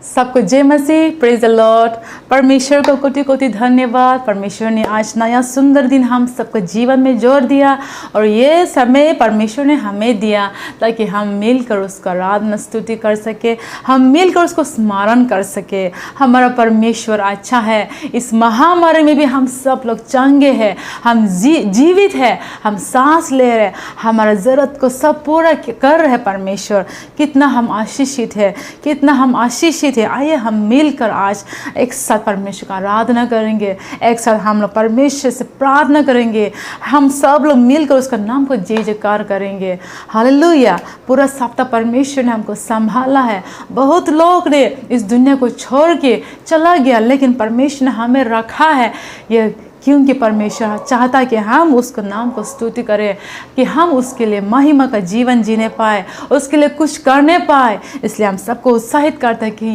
सबको जय मसीह, praise the Lord. परमेश्वर को कोटि कोटि धन्यवाद। परमेश्वर ने आज नया सुंदर दिन हम सबको जीवन में जोड़ दिया और ये समय परमेश्वर ने हमें दिया ताकि हम मिलकर उसका आराधना स्तुति कर सके, हम मिलकर उसको स्मरण कर सके। हमारा परमेश्वर अच्छा है। इस महामारी में भी हम सब लोग चंगे हैं, हम जीवित हैं, हम सांस ले रहे, हमारा ज़रूरत को सब पूरा कर रहे। परमेश्वर कितना हम आशीषित है, कितना हम आशीषित है। आइए हम मिलकर आज एक साथ परमेश्वर का आराधना करेंगे, एक साथ हम लोग परमेश्वर से प्रार्थना करेंगे, हम सब लोग मिलकर उसका नाम को जय जयकार करेंगे। हालेलुया। पूरा सप्ताह परमेश्वर ने हमको संभाला है। बहुत लोग ने इस दुनिया को छोड़ के चला गया, लेकिन परमेश्वर ने हमें रखा है। ये क्योंकि परमेश्वर चाहता है कि हम उसके नाम को स्तुति करें, कि हम उसके लिए महिमा का जीवन जीने पाए, उसके लिए कुछ करने पाए। इसलिए हम सबको उत्साहित करते हैं कि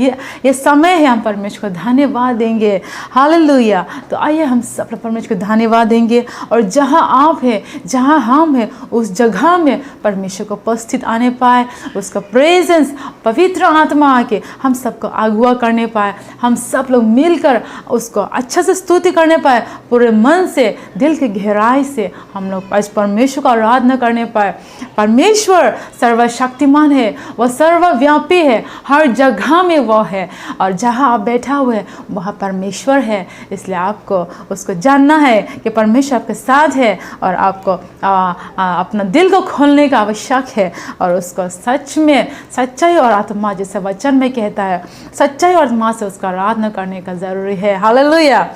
ये समय है, हम परमेश्वर को धन्यवाद देंगे। हालेलुया। तो आइए हम सब परमेश्वर को धन्यवाद देंगे और जहाँ आप हैं, जहाँ हम हैं, उस जगह में परमेश्वर को उपस्थित आने पाए, उसका प्रेजेंस पवित्र आत्मा आके हम सबको अगुवा करने पाए, हम सब लोग मिलकर उसको अच्छा से स्तुति करने पाए। पूरे मन से, दिल की गहराई से हम लोग आज परमेश्वर का आराधना करने पाए। परमेश्वर सर्वशक्तिमान है, वह सर्वव्यापी है, हर जगह में वह है और जहाँ आप बैठा हुए हैं वहाँ परमेश्वर है। इसलिए आपको उसको जानना है कि परमेश्वर आपके साथ है और आपको अपना दिल को खोलने का आवश्यक है और उसको सच में सच्चाई और आत्मा, जैसे वचन में कहता है, सच्चाई और आत्मा से उसका आराधना करने का ज़रूरी है। हालेलुया।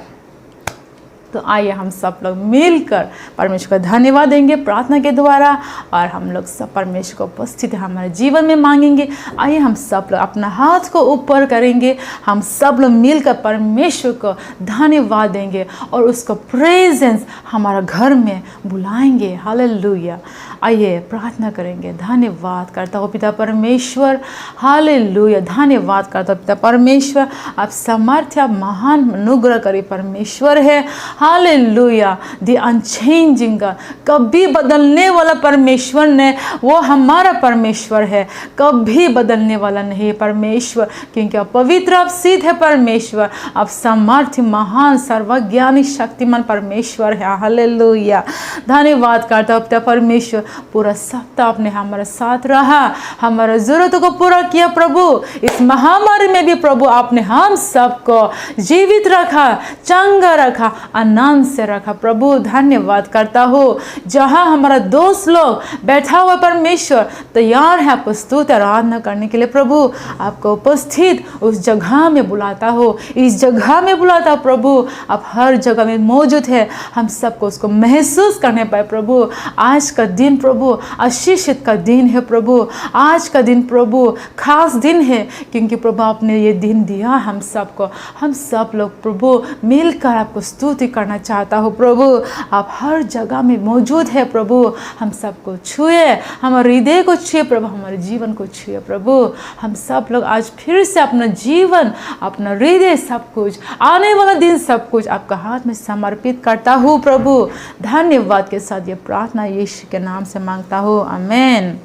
तो आइए हम सब लोग मिलकर परमेश्वर का धन्यवाद देंगे प्रार्थना के द्वारा और हम लोग सब परमेश्वर को उपस्थित हमारे जीवन में मांगेंगे। आइए हम सब लोग अपना हाथ को ऊपर करेंगे, हम सब लोग मिलकर परमेश्वर को धन्यवाद देंगे और उसका प्रेजेंस हमारा घर में बुलाएंगे। हालेलुया। आइए प्रार्थना करेंगे। धन्यवाद करता हूँ पिता परमेश्वर। हालेलुया। धन्यवाद करता हूँ पिता परमेश्वर, आप सामर्थ्य महान अनुग्रह करे परमेश्वर है। हालेलुया। द अनचेंजिंग गॉड, कभी बदलने वाला परमेश्वर ने, वो हमारा परमेश्वर है, कभी बदलने वाला नहीं है परमेश्वर, क्योंकि आप पवित्र, आप सिद्ध है परमेश्वर, आप सामर्थ्य महान सर्वज्ञानी शक्तिमान परमेश्वर है। हालेलुया। धन्यवाद करता हूँ पिता परमेश्वर, पूरा सप्ताह आपने हमारे साथ रहा, हमारे जरूरतों को पूरा किया प्रभु। इस महामारी में भी प्रभु आपने हम सबको जीवित रखा, चंगा रखा, आनंद से रखा प्रभु। धन्यवाद करता हूँ। जहाँ हमारा दोस्त लोग बैठा हुआ परमेश्वर तैयार है आपको स्तुति आराधना करने के लिए प्रभु, आपको उपस्थित उस जगह में बुलाता हो, इस जगह में बुलाता हो प्रभु। आप हर जगह में मौजूद है, हम सबको उसको महसूस करने पाए प्रभु। आज का दिन प्रभु आशीषित का दिन है प्रभु, आज का दिन प्रभु खास दिन है, क्योंकि प्रभु आपने ये दिन दिया हम सबको। हम सब लोग प्रभु मिलकर आपको स्तुति करना चाहता हो प्रभु। आप हर जगह में मौजूद है प्रभु। हम सबको छुए, हमारे हृदय को छुए प्रभु, हमारे जीवन को छुए प्रभु। हम सब लोग आज फिर से अपना जीवन, अपना हृदय, सब कुछ, आने वाला दिन सब कुछ आपका हाथ में समर्पित करता हूँ प्रभु। धन्यवाद के साथ ये प्रार्थना यीशु के नाम से मांगता हूँ, आमीन।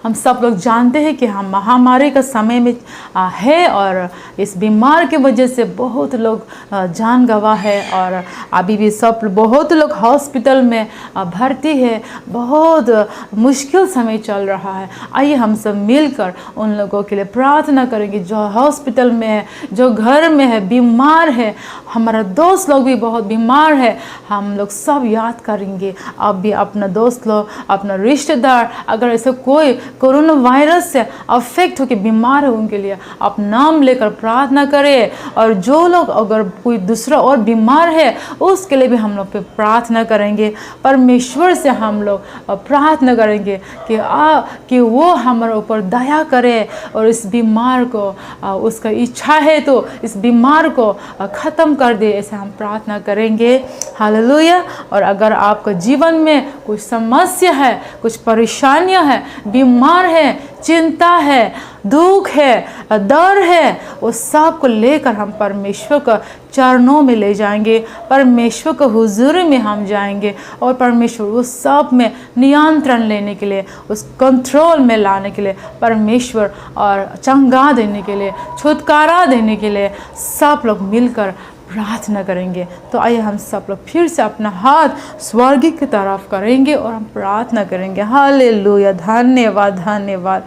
हम सब लोग जानते हैं कि हम महामारी का समय में है और इस बीमार के वजह से बहुत लोग जान गंवा है और अभी भी सब बहुत लोग हॉस्पिटल में भर्ती है। बहुत मुश्किल समय चल रहा है। आइए हम सब मिलकर उन लोगों के लिए प्रार्थना करेंगे जो हॉस्पिटल में है, जो घर में है, बीमार है। हमारा दोस्त लोग भी बहुत बीमार है। हम लोग सब याद करेंगे, अब भी अपना दोस्त लोग, अपना रिश्तेदार, अगर ऐसे कोई कोरोना वायरस से अफेक्ट होकर बीमार है, उनके लिए आप नाम लेकर प्रार्थना करें। और जो लोग अगर कोई दूसरा और बीमार है उसके लिए भी हम लोग पे प्रार्थना करेंगे। परमेश्वर से हम लोग प्रार्थना करेंगे कि वो हमारे ऊपर दया करे और इस बीमार को, उसका इच्छा है तो इस बीमार को ख़त्म कर दे। ऐसे हम प्रार्थना करेंगे। हालेलुया। और अगर आपका जीवन में कुछ समस्या है, कुछ परेशानियां है, बीमार है, चिंता है, दुख है, डर है, वो सब को लेकर हम परमेश्वर का चरणों में ले जाएंगे, परमेश्वर के हुजूरी में हम जाएंगे और परमेश्वर उस सब में नियंत्रण लेने के लिए, उस कंट्रोल में लाने के लिए, परमेश्वर और चंगा देने के लिए, छुटकारा देने के लिए सब लोग मिलकर प्रार्थना करेंगे। तो आइए हम सब लोग फिर से अपना हाथ स्वर्ग की तरफ करेंगे और हम प्रार्थना करेंगे। हालेलुया, धन्यवाद धन्यवाद,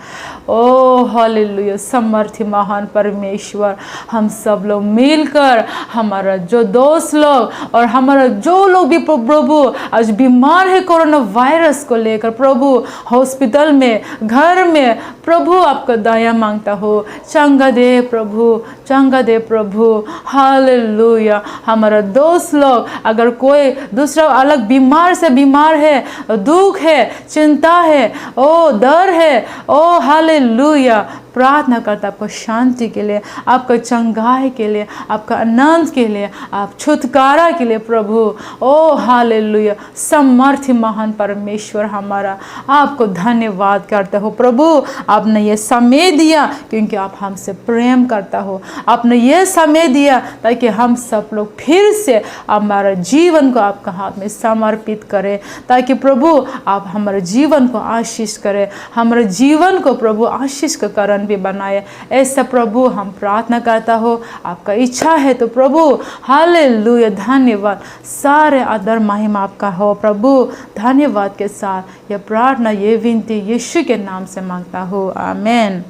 ओ हालेलुया, समर्थी महान परमेश्वर, हम सब लोग मिलकर हमारा जो दोस्त लोग और हमारा जो लोग भी प्रभु आज बीमार है कोरोना वायरस को लेकर, प्रभु हॉस्पिटल में, घर में, प्रभु आपका दया मांगता हो, चंगा दे प्रभु, चंगा दे प्रभु। हालेलुया, हमारा दोस्त लोग अगर कोई दूसरा अलग बीमार से बीमार है, दुख है, चिंता है, ओ डर है, ओ हालेलुया, प्रार्थना करता आपको शांति के लिए, आपका चंगाई के लिए, आपका आनंद के लिए, आप छुटकारा के लिए प्रभु। ओ हालेलुया, समर्थी महान परमेश्वर हमारा, आपको धन्यवाद करते हो प्रभु। आपने ये समय दिया क्योंकि आप हमसे प्रेम करता हो, आपने ये समय दिया ताकि हम सब लोग फिर से हमारा जीवन को आपका हाथ में समर्पित करें, ताकि प्रभु आप हमारे जीवन को आशीष करें, हमारे जीवन को प्रभु आशीष का कारण भी बनाए। ऐसा प्रभु हम प्रार्थना करता हो, आपका इच्छा है तो प्रभु। हालेलुया, धन्यवाद, सारे आदर महिमा आपका हो प्रभु। धन्यवाद के साथ यह प्रार्थना, ये विनती यीशु के नाम से मांगता हूँ, आमीन।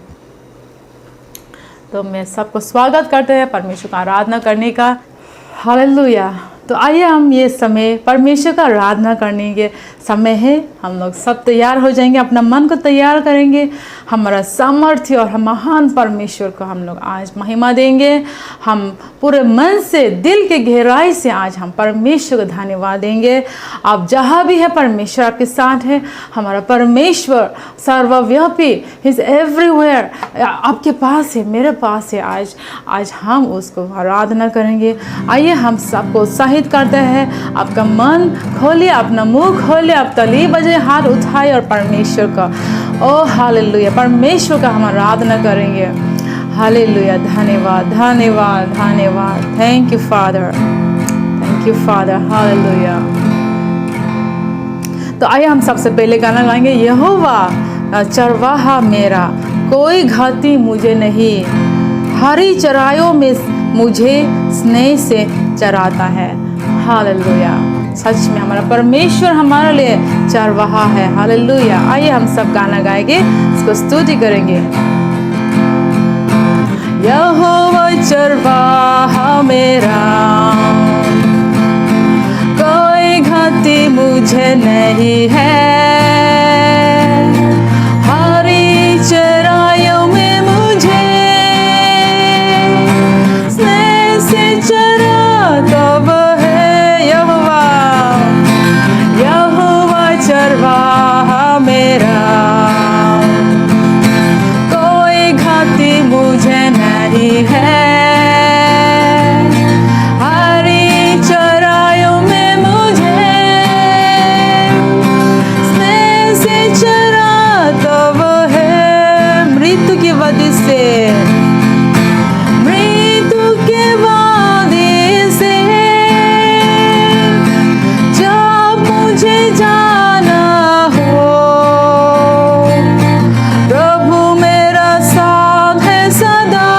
तो मैं सबको स्वागत करते हैं परमेश्वर का आराधना करने का। हालेलुया। तो आइए हम ये समय परमेश्वर का आराधना करने के समय है, हम लोग सब तैयार हो जाएंगे, अपना मन को तैयार करेंगे, हमारा सामर्थ्य और महान परमेश्वर को हम लोग आज महिमा देंगे। हम पूरे मन से, दिल के गहराई से आज हम परमेश्वर को धन्यवाद देंगे। आप जहाँ भी है परमेश्वर आपके साथ है, हमारा परमेश्वर सर्वव्यापी, ही इज़ एवरीवेयर, आपके पास है, मेरे पास है। आज हम उसको आराधना करेंगे। आइए हम सबको उत्साहित करते हैं, आपका मन खोलिए, अपना मुंह खोलिए, आप ताली बजे, हाथ उठाए और परमेश्वर का, ओ हालेलुया, परमेश्वर का हम आराधना करेंगे। हालेलुया, धन्यवाद धन्यवाद धन्यवाद, thank you father, thank you father, hallelujah. तो आइए हम सबसे पहले गाना गाएंगे, यहोवा चरवाहा मेरा, कोई घाटी मुझे नहीं, हरी चराइयों में मुझे स्नेह से चराता है। हालेलुया, सच में हमारा परमेश्वर हमारे लिए चरवाहा है। हालेलुया। आइए हम सब गाना गाएंगे, इसको स्तुति करेंगे। यहोवा चरवाहा मेरा, कोई घाटी मुझे नहीं है, हरी चराइयों में मुझे स्नेह से चराता है। यहोवा चरवाहा मेरा, कोई घाटी मुझे नहीं है, हरी चराइयों में मुझे स्नेह से चराता है। मृत्यु की वजह से, मृत्यु के वादे से जब मुझे जाना हो, प्रभु मेरा साथ है सदा,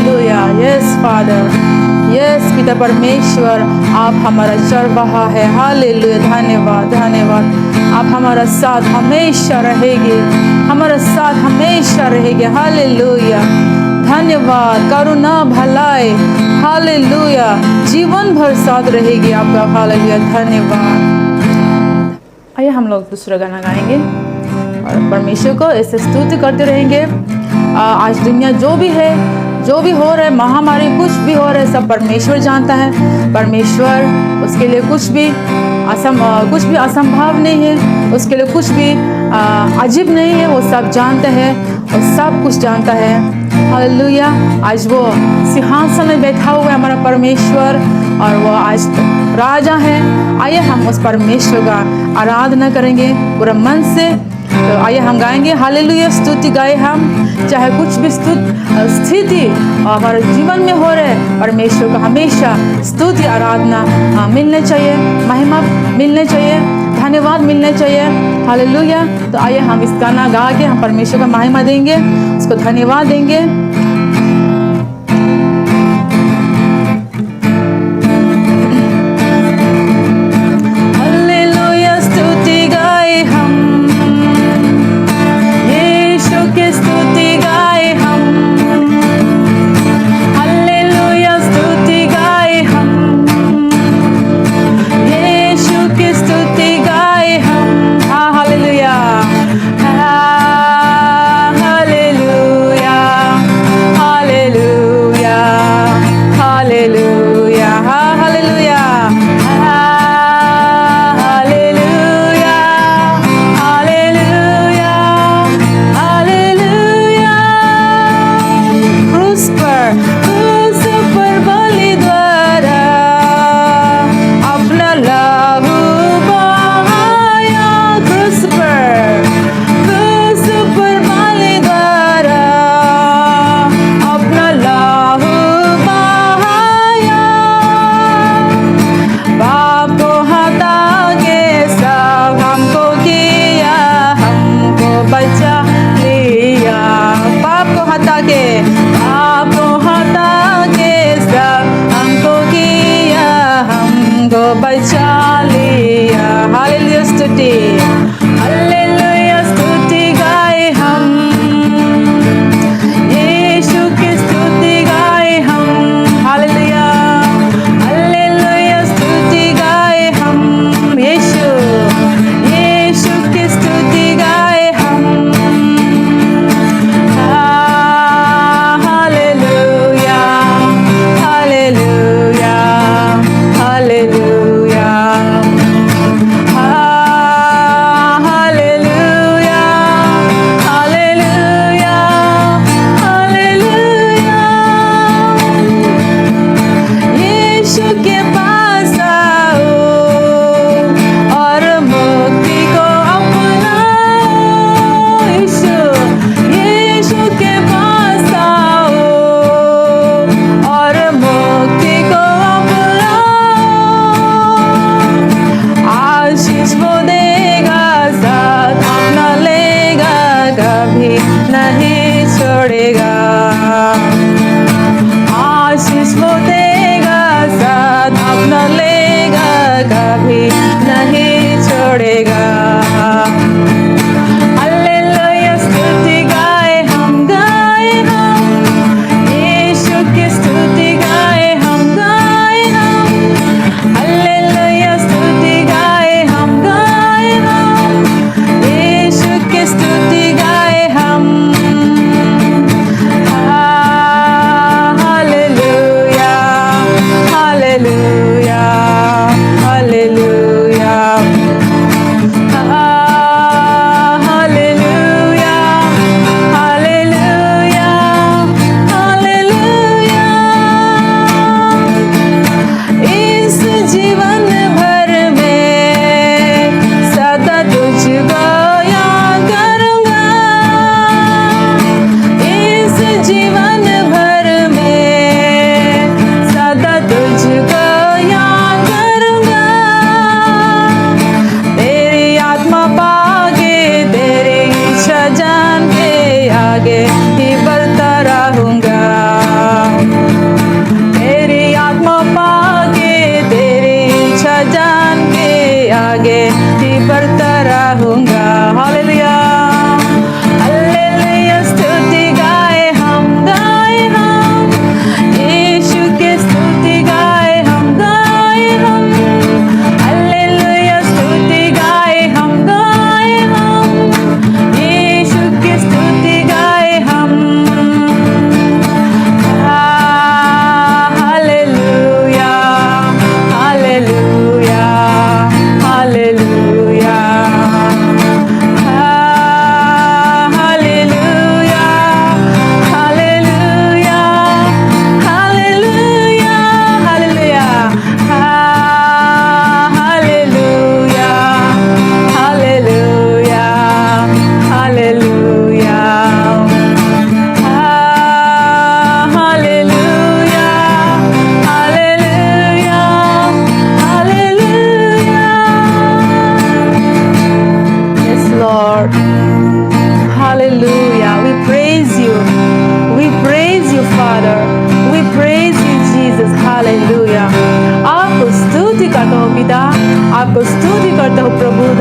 हालेलुया। यस फादर, यस पिता परमेश्वर, आप हमारा चरवाहा है। हालेलुया, धन्यवाद धन्यवाद। आप हमारा साथ हमेशा रहेंगे, हमारा साथ हमेशा रहेंगे। हालेलुया, धन्यवाद। करुणा भलाई, हालेलुया, जीवन भर साथ रहेगी आपका। हालेलुया, धन्यवाद। आइए हम लोग दूसरा गाना गाएंगे और परमेश्वर को ऐसे स्तुति करते रहेंगे। आज दुनिया जो भी है, जो भी हो रहा है, महामारी कुछ भी हो रहा है, सब परमेश्वर जानता है। परमेश्वर, उसके लिए कुछ भी असंभव नहीं है, उसके लिए कुछ भी अजीब नहीं है। वो सब जानता है और सब कुछ जानता है। हालेलुया। आज वो सिंहासन में बैठा हुआ है हमारा परमेश्वर, और वो आज राजा है। आइए हम उस परमेश्वर का आराधना करेंगे पूरा मन से। तो आइए हम गाएंगे हालेलुया, स्तुति गाए हम। चाहे कुछ भी स्थिति हमारे जीवन में हो रहे, परमेश्वर को हमेशा स्तुति आराधना मिलने चाहिए, महिमा मिलने चाहिए, धन्यवाद मिलने चाहिए। हालेलुया। तो आइए हम इस गाना गा के हम परमेश्वर का महिमा देंगे, उसको धन्यवाद देंगे।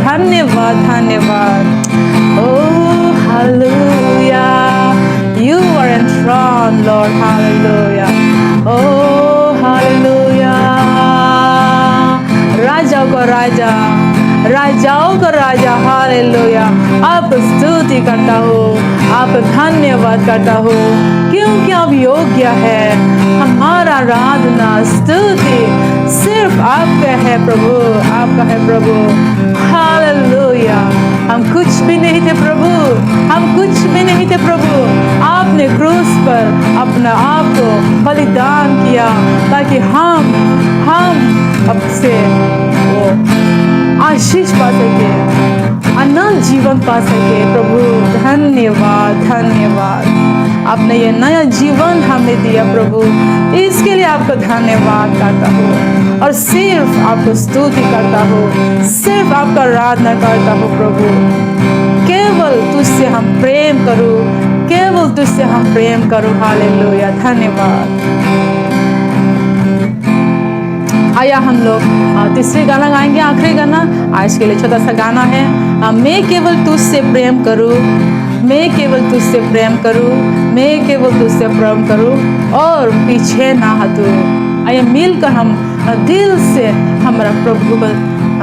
धन्यवाद धन्यवाद। Oh, hallelujah. You are enthroned, Lord. Hallelujah. Oh, hallelujah. राजाओं का राजा, राजाओं का राजा, हालेलुया। आप स्तुति करता हो, आप धन्यवाद करता हो, क्योंकि आप योग्य है। हमारा आराधना स्तुति सिर्फ आपका है प्रभु, आपका है प्रभु। हालेलुया। हम कुछ भी नहीं थे प्रभु, हम कुछ भी नहीं थे प्रभु। आपने क्रूस पर अपना आप को बलिदान किया ताकि हम आपसे वो आशीष पा सके, अनंत जीवन पा सके। प्रभु धन्यवाद धन्यवाद। आपने ये नया जीवन हमें दिया प्रभु, इसके लिए आपको धन्यवाद करता हूँ और सिर्फ आपको स्तुति करता हूँ, सिर्फ आपका आराधना करता हूँ प्रभु। केवल तुझसे हम प्रेम करूँ, केवल तुझसे हम प्रेम करूँ। हालेलुया, धन्यवाद। आया हम लोग तीसरी गाना गाएंगे, आखिरी गाना आज के लिए छोटा सा गाना है। मैं केवल तुझसे प्रेम करूं, मैं केवल तुझसे प्रेम करूं, मैं केवल तुझसे प्रेम करूं और पीछे ना हटूं। आइए मिलकर हम दिल से हमारा प्रभु को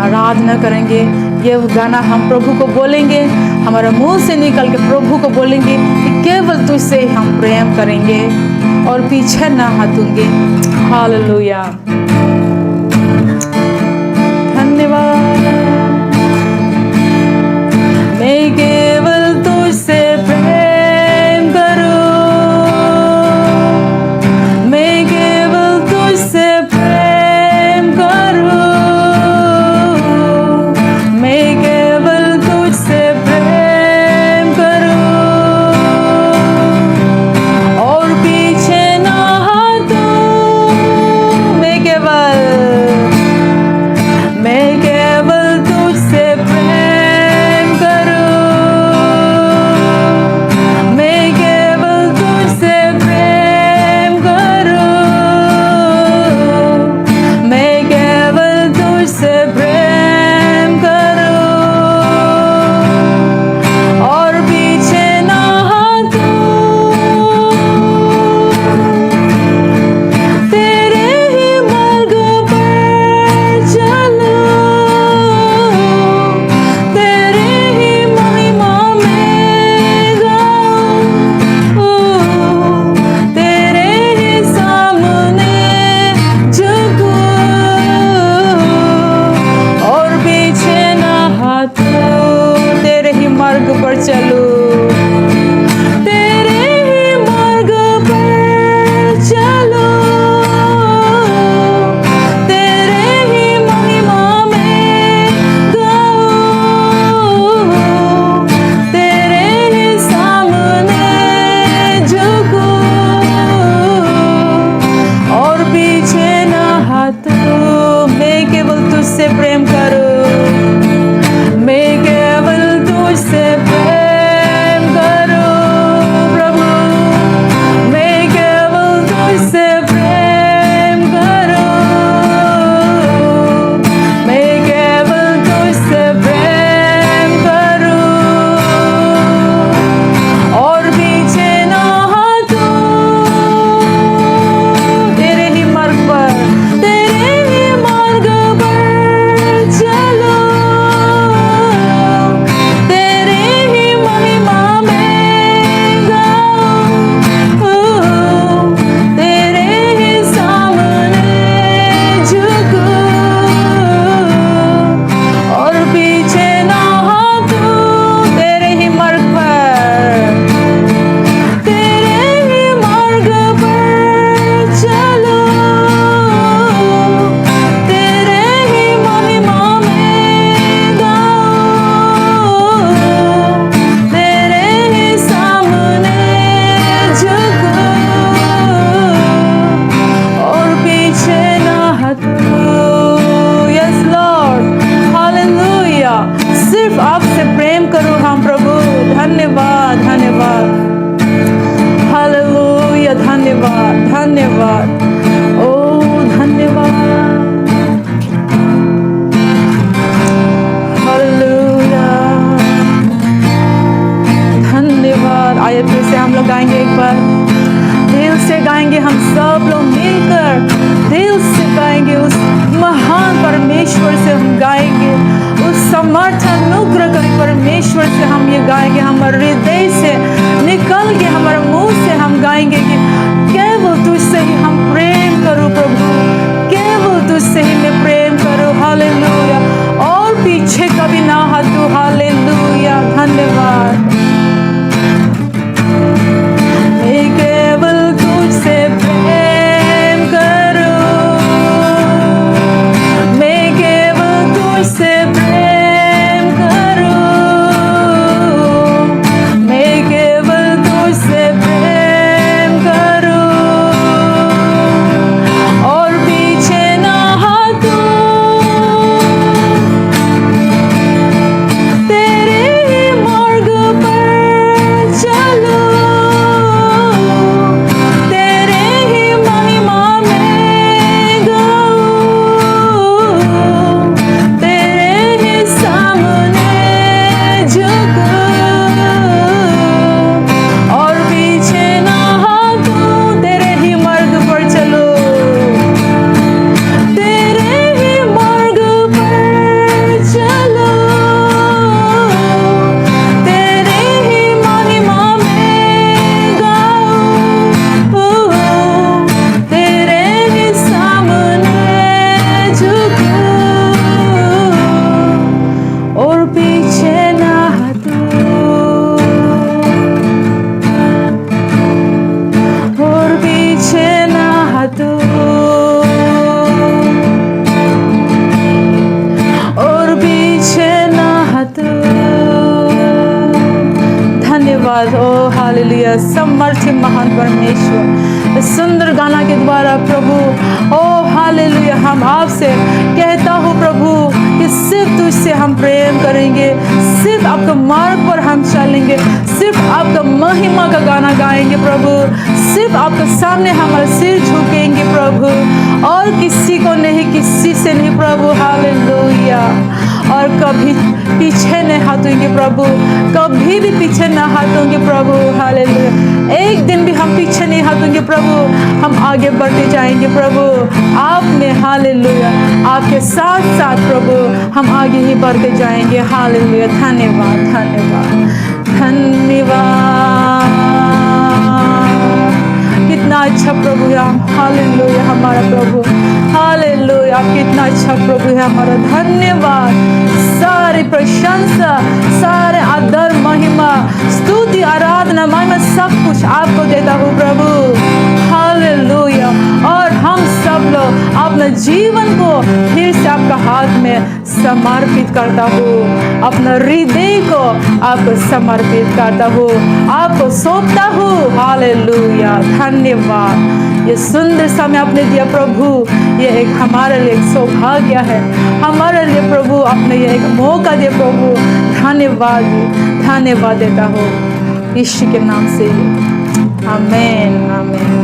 आराधना करेंगे। ये गाना हम प्रभु को बोलेंगे, हमारा मुंह से निकल के प्रभु को बोलेंगे कि केवल तुझसे ही हम प्रेम करेंगे और पीछे ना हटूंगे। हालेलुया, धन्यवाद। मैं केवल तुझसे प्रेम करूं, मैं केवल तुझसे प्रेम करूं, मैं केवल तुझसे प्रेम करूं और पीछे ना हटूं। मैं केवल तुझसे प्रेम करूं, मैं केवल तुझसे प्रेम करूं, मैं केवल तुझसे प्रेम करूं और पीछे ना हटूं। तेरे ही मार्ग पर चलूं, पर चलूं, तेरे ही मार्ग पर चलूं, तेरे ही महिमा में गाऊं, तेरे ही सामने झुकूं और पीछे ना हटूं। मैं केवल तुझसे प्रेम करूं, मैं केवल तुझसे प्रेम करूं प्रभु, मैं केवल तुझसे प्रेम करूं, मैं केवल तुझसे प्रेम करूं और पीछे ना हटूं। तेरे ही मार्ग पर, तेरे ही मार्ग पर चलूं, समर्थ अनुग्रह करें परमेश्वर से हम ये गाएंगे, हमारे हृदय से निकल के हमारे मुंह से हम गाएंगे कि केवल तुझसे ही हम प्रेम करूं प्रभु, केवल तुझसे ही मैं प्रेम करूं। हालेलुया, और पीछे कभी ना हटूं। हालेलुया, धन्यवाद। मैं केवल तुझसे प्रेम करूं, मैं केवल तुझसे प्रेम करूं, मैं केवल तुझसे प्रेम करूं, और पीछे ना हटूं। तेरे ही मार्ग पर चलूं, तेरे ही महिमा में गाऊं, तेरे ही सामने झुकूं, और पीछे ना हटूं। तेरे ही मार्ग पर चलो, तेरे ही मार्ग पर चलो, तेरे ही महिमा में गाऊं, तेरे ही सामने झुकूं, और पीछे ना हटूं, और पीछे ना हटूं, और पीछे ना हटूं। धन्यवाद। ओ हालेलुया, समर्थी महान परमेश्वर, इस सुंदर गाना के द्वारा प्रभु, ओ हालेलुया, हम आपसे कहता हूँ प्रभु कि सिर्फ तुझसे हम प्रेम करेंगे, सिर्फ आपका मार्ग पर हम चलेंगे, सिर्फ आपका महिमा का गाना गाएंगे प्रभु, सिर्फ आपके सामने हमारा सिर झुकेंगे प्रभु, और किसी को नहीं, किसी से नहीं प्रभु। हालेलुया, और कभी पीछे नहीं हटेंगे प्रभु, कभी भी पीछे ना हटेंगे प्रभु। हालेलुया, एक दिन भी हम पीछे नहीं हटेंगे प्रभु, हम आगे बढ़ते जाएंगे प्रभु आप में। हालेलुया, आपके साथ साथ प्रभु हम आगे ही बढ़ते जाएंगे। हालेलुया, धन्यवाद, धन्यवाद, धन्यवाद। कितना अच्छा प्रभु है हम। हालेलुया, हमारा प्रभु। हालेलुया, आप कितना अच्छा प्रभु है हमारा। धन्यवाद, सारी प्रशंसा, सारे आदर, महिमा, स्तुति, आराधना, महिमा सब कुछ आपको देता हूँ प्रभु। हालेलुया, और हम सब लोग अपने जीवन को फिर से आपका हाथ में समर्पित करता हूँ, अपना हृदय को आपको समर्पित करता हूँ, आपको सौंपता हूँ। हालेलुया, धन्यवाद। ये सुंदर समय आपने दिया प्रभु, ये एक हमारे लिए एक सौभाग्य है, हमारे लिए प्रभु आपने ये एक मौका दिया प्रभु। धन्यवाद, धन्यवाद देता हूँ यीशु के नाम से। आमीन, आमीन।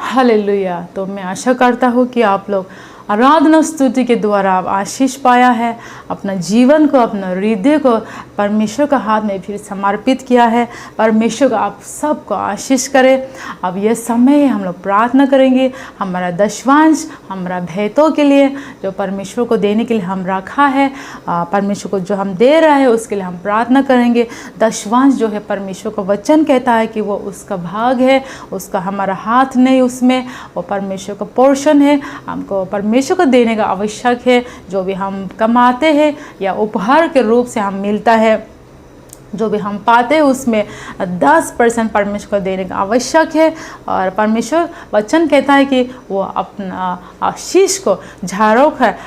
हालेलुया। तो मैं आशा करता हूँ कि आप लोग आराधना स्तुति के द्वारा आप आशीष पाया है, अपना जीवन को, अपना हृदय को परमेश्वर का हाथ में फिर समर्पित किया है। परमेश्वर का आप सबको आशीष करे। अब यह समय है, हम लोग प्रार्थना करेंगे हमारा दशवांश, हमारा भेंटों के लिए जो परमेश्वर को देने के लिए हम रखा है, परमेश्वर को जो हम दे रहे हैं उसके लिए हम प्रार्थना करेंगे। दशवांश जो है परमेश्वर का वचन कहता है कि वो उसका भाग है, उसका हमारा हाथ नहीं उसमें, वो परमेश्वर का पोर्शन है, हमको परमेश्वर को देने का आवश्यक है। जो भी हम कमाते हैं या उपहार के रूप से हम मिलता है, जो भी हम पाते हैं उसमें 10% परमेश्वर को देने का आवश्यक है। और परमेश्वर वचन कहता है कि वो अपना आशीष को झरोख है,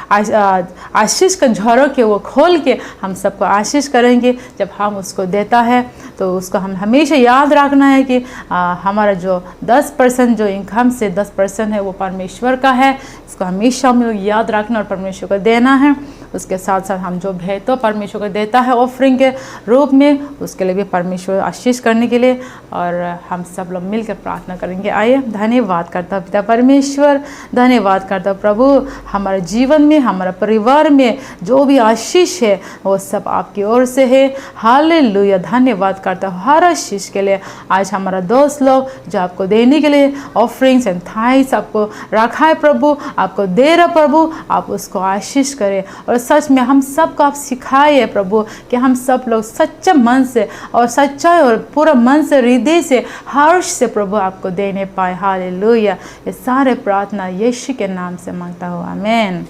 आशीष का झरोख के वो खोल के हम सबको आशीष करेंगे। जब हम उसको देता है तो उसको हम हमेशा याद रखना है कि हमारा जो 10% जो इनकम से 10% है वो परमेश्वर का है। इसको हमेशा हम लोग याद रखना और परमेश्वर को देना है। उसके साथ साथ हम जो भेंट तो परमेश्वर को देता है ऑफरिंग के रूप में, उसके लिए भी परमेश्वर आशीष करने के लिए, और हम सब लोग मिलकर प्रार्थना करेंगे। आइए, धन्यवाद करता हूँ पिता परमेश्वर, धन्यवाद करता हूँ प्रभु, हमारे जीवन में, हमारे परिवार में जो भी आशीष है वो सब आपकी ओर से है। हालेलुया, धन्यवाद करता हूँ हर आशीष के लिए। आज हमारा दोस्त लोग जो आपको देने के लिए ऑफरिंग्स एंड थाइस आपको रखा है प्रभु, आपको दे रहा प्रभु, आप उसको आशीष करें। और सच में हम सबको आप सिखाए प्रभु कि हम सब लोग सच्चे मन से और सच्चाई और पूरा मन से, हृदय से, हर्ष से प्रभु आपको देने पाए। हालेलुया, ये सारे प्रार्थना यीशु के नाम से मांगता हूँ, आमीन।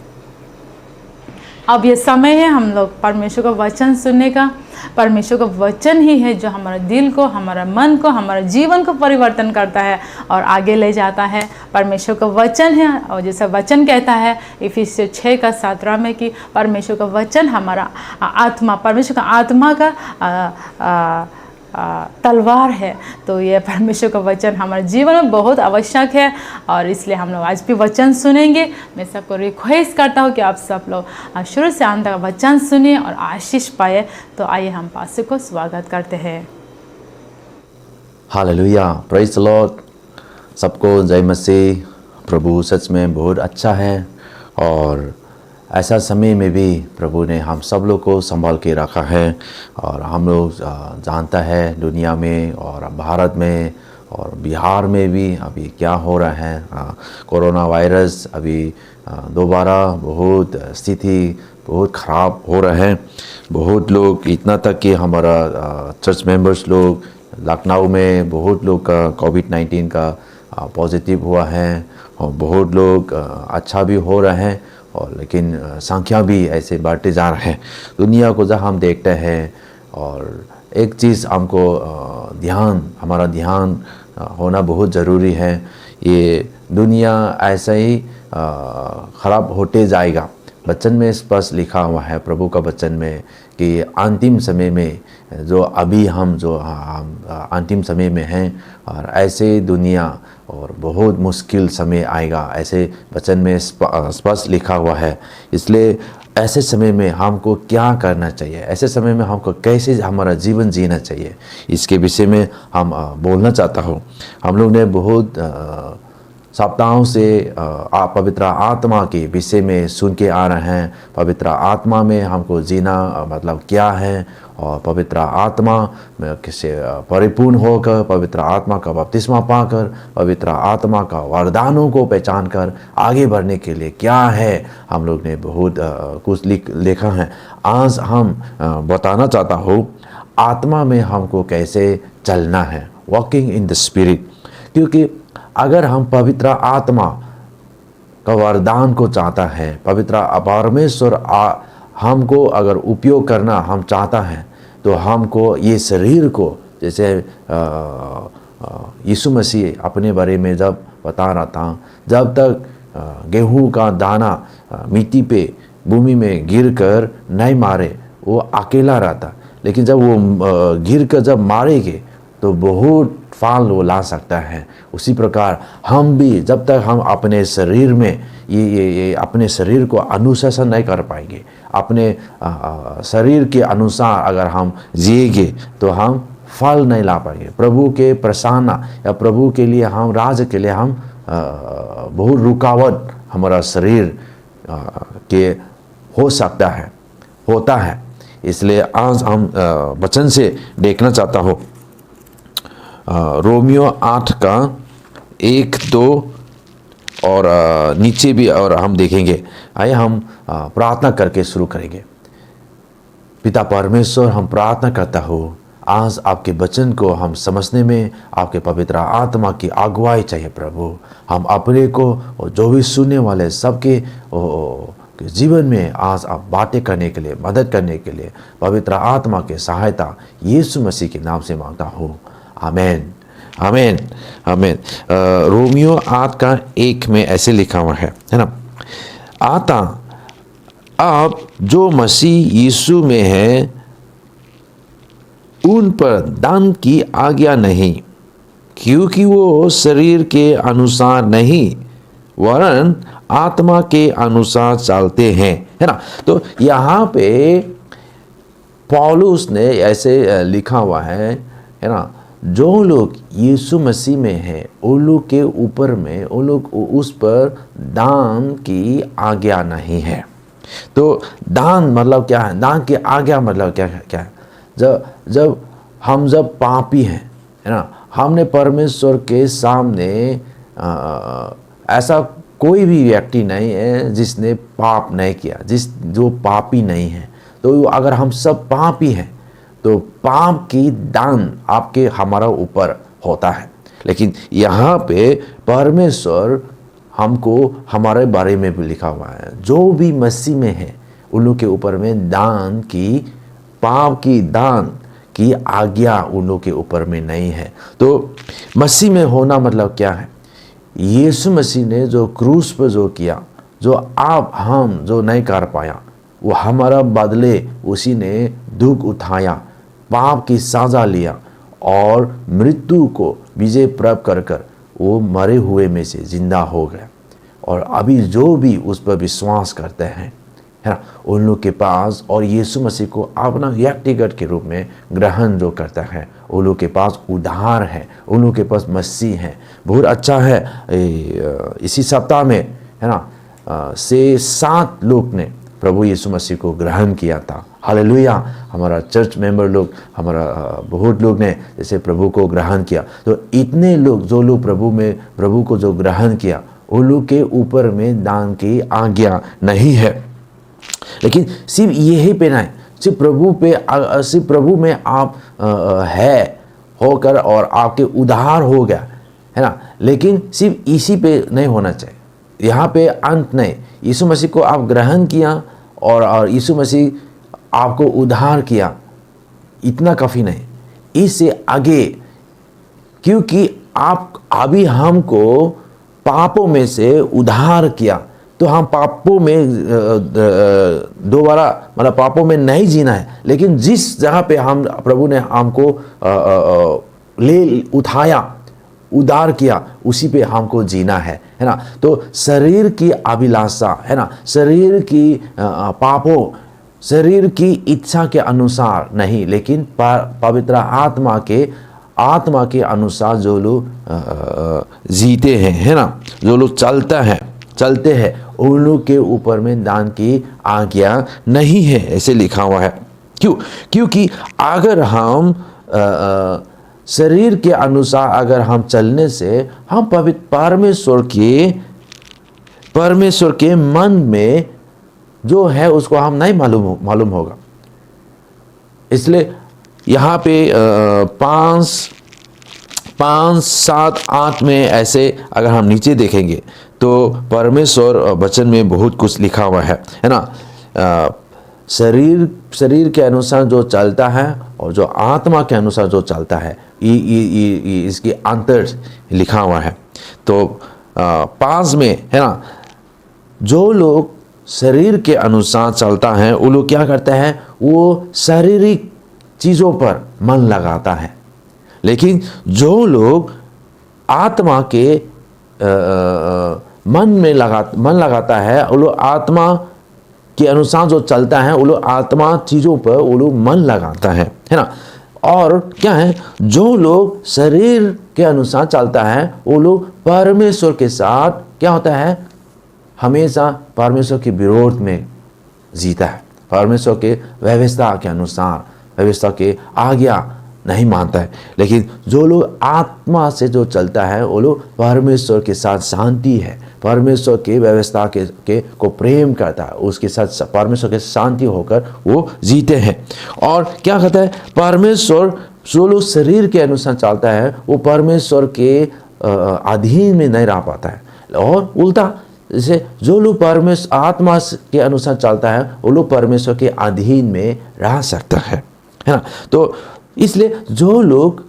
अब ये समय है हम लोग परमेश्वर का वचन सुनने का। परमेश्वर का वचन ही है जो हमारे दिल को, हमारा मन को, हमारे जीवन को परिवर्तन करता है और आगे ले जाता है। परमेश्वर का वचन है, और जैसा वचन कहता है इफिसियों 6:17 में कि परमेश्वर का वचन हमारा आत्मा, परमेश्वर का आत्मा का तलवार है। तो ये परमेश्वर का वचन हमारे जीवन में बहुत आवश्यक है, और इसलिए हम लोग आज भी वचन सुनेंगे। मैं सबको रिक्वेस्ट करता हूँ कि आप सब लोग शुरू से अंत तक वचन सुनिए और आशीष पाए। तो आइए हम पास्टर को स्वागत करते हैं। Hallelujah, praise the Lord. सबको जय मसीह। प्रभु सच में बहुत अच्छा है, और ऐसा समय में भी प्रभु ने हम सब लोग को संभाल के रखा है। और हम लोग जानता है दुनिया में और भारत में और बिहार में भी अभी क्या हो रहा है, कोरोना वायरस अभी दोबारा बहुत स्थिति बहुत ख़राब हो रहा है। बहुत लोग, इतना तक कि हमारा चर्च मेंबर्स लोग लखनऊ में बहुत लोग का कोविड-19 का पॉजिटिव हुआ है, और बहुत लोग अच्छा भी हो रहे हैं, और लेकिन संख्या भी ऐसे बढ़ते जा रहे हैं। दुनिया को जब हम देखते हैं, और एक चीज़ हमको हमारा ध्यान होना बहुत ज़रूरी है। ये दुनिया ऐसा ही ख़राब होते जाएगा। वचन में स्पष्ट लिखा हुआ है, प्रभु का वचन में, कि अंतिम समय में जो अभी हम अंतिम समय में हैं, और ऐसे दुनिया और बहुत मुश्किल समय आएगा, ऐसे वचन में स्पष्ट लिखा हुआ है। इसलिए ऐसे समय में हमको क्या करना चाहिए, ऐसे समय में हमको कैसे हमारा जीवन जीना चाहिए, इसके विषय में हम बोलना चाहता हूँ। हम लोग ने बहुत सप्ताहों से पवित्र आत्मा के विषय में सुन के आ रहे हैं। पवित्र आत्मा में हमको जीना मतलब क्या है, और पवित्र आत्मा से परिपूर्ण होकर, पवित्र आत्मा का बपतिस्मा पाकर, पवित्र आत्मा का वरदानों को पहचान कर आगे बढ़ने के लिए क्या है, हम लोग ने बहुत कुछ लिखा है। आज हम बताना चाहता हूँ आत्मा में हमको कैसे चलना है, वॉकिंग इन द स्पिरिट। क्योंकि अगर हम पवित्र आत्मा का वरदान को चाहता है, पवित्र परमेश्वर हमको अगर उपयोग करना हम चाहता है, तो हमको ये शरीर को, जैसे यीशु मसीह अपने बारे में जब बता रहा था, जब तक गेहूं का दाना मिट्टी पे भूमि में गिर कर नहीं मारे वो अकेला रहता, लेकिन जब वो गिर कर जब मारेंगे तो बहुत फल वो ला सकता है। उसी प्रकार हम भी जब तक हम अपने शरीर में ये अपने शरीर को अनुशासन नहीं कर पाएंगे, अपने शरीर के अनुसार अगर हम जिएंगे तो हम फल नहीं ला पाएंगे। प्रभु के प्रसन्नता या प्रभु के लिए, हम राज के लिए हम बहुत रुकावट हमारा शरीर के हो सकता है, होता है। इसलिए आज हम वचन से देखना चाहता हूँ रोमियो 8:1-2 और नीचे भी, और हम देखेंगे। आइए हम प्रार्थना करके शुरू करेंगे। पिता परमेश्वर, हम प्रार्थना करता हूँ आज आपके वचन को हम समझने में आपके पवित्र आत्मा की अगुवाई चाहिए प्रभु। हम अपने को और जो भी सुनने वाले सबके जीवन में आज आप बातें करने के लिए, मदद करने के लिए पवित्र आत्मा की सहायता यीशु मसीह के नाम से मांगता हूँ। आमीन, आमीन, आमीन। रोमियो 8:1 में ऐसे लिखा हुआ है ना, आता अब जो मसीह यीशु में है उन पर दान की आज्ञा नहीं, क्योंकि वो शरीर के अनुसार नहीं वरन आत्मा के अनुसार चलते हैं, है ना। तो यहाँ पे पौलुस ने ऐसे लिखा हुआ है ना, जो लोग यीशु मसीह में हैं उन लोग के ऊपर में उन लोग उस पर दान की आज्ञा नहीं है। तो दान मतलब क्या है? दान की आज्ञा मतलब क्या है? जब पापी हैं, है ना, हमने परमेश्वर के सामने ऐसा कोई भी व्यक्ति नहीं है जिसने पाप नहीं किया, जो पापी नहीं है। तो अगर हम सब पापी हैं तो पाप की दान आपके हमारा ऊपर होता है। लेकिन यहाँ पे परमेश्वर हमको हमारे बारे में भी लिखा हुआ है, जो भी मसीह में है उन लोग के ऊपर में दान की, पाप की दान की आज्ञा उन लोग के ऊपर में नहीं है। तो मसीह में होना मतलब क्या है? यीशु मसीह ने जो क्रूस पर जो किया, जो हम जो नहीं कर पाया, वो हमारा बदले उसी ने दुख उठाया, पाप की सजा लिया और मृत्यु को विजय प्राप्त कर वो मरे हुए में से जिंदा हो गए। और अभी जो भी उस पर विश्वास करते हैं, है ना, उन लोग के पास, और यीशु मसीह को अपना व्यक्तिगत के रूप में ग्रहण जो करता है, उन लोग के पास उद्धार है, उन लोग के पास मसीह है। बहुत अच्छा है, इसी सप्ताह में, है ना, 7 लोग ने प्रभु यीशु मसीह को ग्रहण किया था। हालेलुया। हमारा चर्च मेंबर लोग, हमारा बहुत लोग ने जैसे प्रभु को ग्रहण किया। तो इतने लोग, जो लोग प्रभु को जो ग्रहण किया, उन लोग के ऊपर में दान की आज्ञा नहीं है। लेकिन सिर्फ यही पे नहीं, सिर्फ प्रभु में आप है होकर और आपके उद्धार हो गया, है ना। लेकिन सिर्फ इसी पे नहीं होना चाहिए, यहाँ पे अंत नहीं। यीशु मसीह को आप ग्रहण किया और यीशु मसीह आपको उद्धार किया, इतना काफ़ी नहीं, इससे आगे, क्योंकि आप अभी हमको पापों में से उद्धार किया, तो हम पापों में दोबारा मतलब पापों में नहीं जीना है। लेकिन जिस जगह पे हम प्रभु ने हमको ले उठाया, उद्धार किया, उसी पे हमको जीना है ना। तो शरीर की अभिलाषा, है ना, शरीर की पापों, शरीर की इच्छा के अनुसार नहीं, लेकिन पवित्र आत्मा के अनुसार जो लोग जीते हैं, है ना, जो लोग चलते हैं, उन लोग के ऊपर में दान की आज्ञा नहीं है, ऐसे लिखा हुआ है। क्योंकि अगर हम शरीर के अनुसार अगर हम चलने से हम परमेश्वर के मन में जो है उसको हम नहीं मालूम होगा। इसलिए यहाँ पे 5, 7, 8 में ऐसे अगर हम नीचे देखेंगे तो परमेश्वर वचन में बहुत कुछ लिखा हुआ है ना। शरीर के अनुसार जो चलता है और जो आत्मा के अनुसार जो चलता है, ये इसके अंतर लिखा हुआ है। तो 5 में, है ना, जो लोग शरीर के अनुसार चलता है वो लोग क्या करते हैं? वो शारीरिक चीज़ों पर मन लगाता है। लेकिन जो लोग आत्मा के मन लगाता है, वो लोग आत्मा के अनुसार जो चलता है, वो लोग आत्मा चीज़ों पर वो लोग मन लगाता है ना। और क्या है, जो लोग शरीर के अनुसार चलता है वो लोग परमेश्वर के साथ क्या होता है, हमेशा परमेश्वर के विरोध में जीता है, परमेश्वर के व्यवस्था के अनुसार, व्यवस्था के आज्ञा नहीं मानता है। लेकिन जो लोग आत्मा से जो चलता है वो लोग परमेश्वर के साथ शांति है, परमेश्वर के व्यवस्था को प्रेम करता है, उसके साथ परमेश्वर के शांति होकर वो जीते हैं। और क्या कहता है, परमेश्वर, जो लोग शरीर के अनुसार चलता है वो परमेश्वर के अधीन में नहीं रह पाता है। और उल्टा, जैसे जो लोग परमेश्वर आत्मा के अनुसार चलता है वो लोग परमेश्वर के अधीन में रह सकता है ना। तो इसलिए जो लोग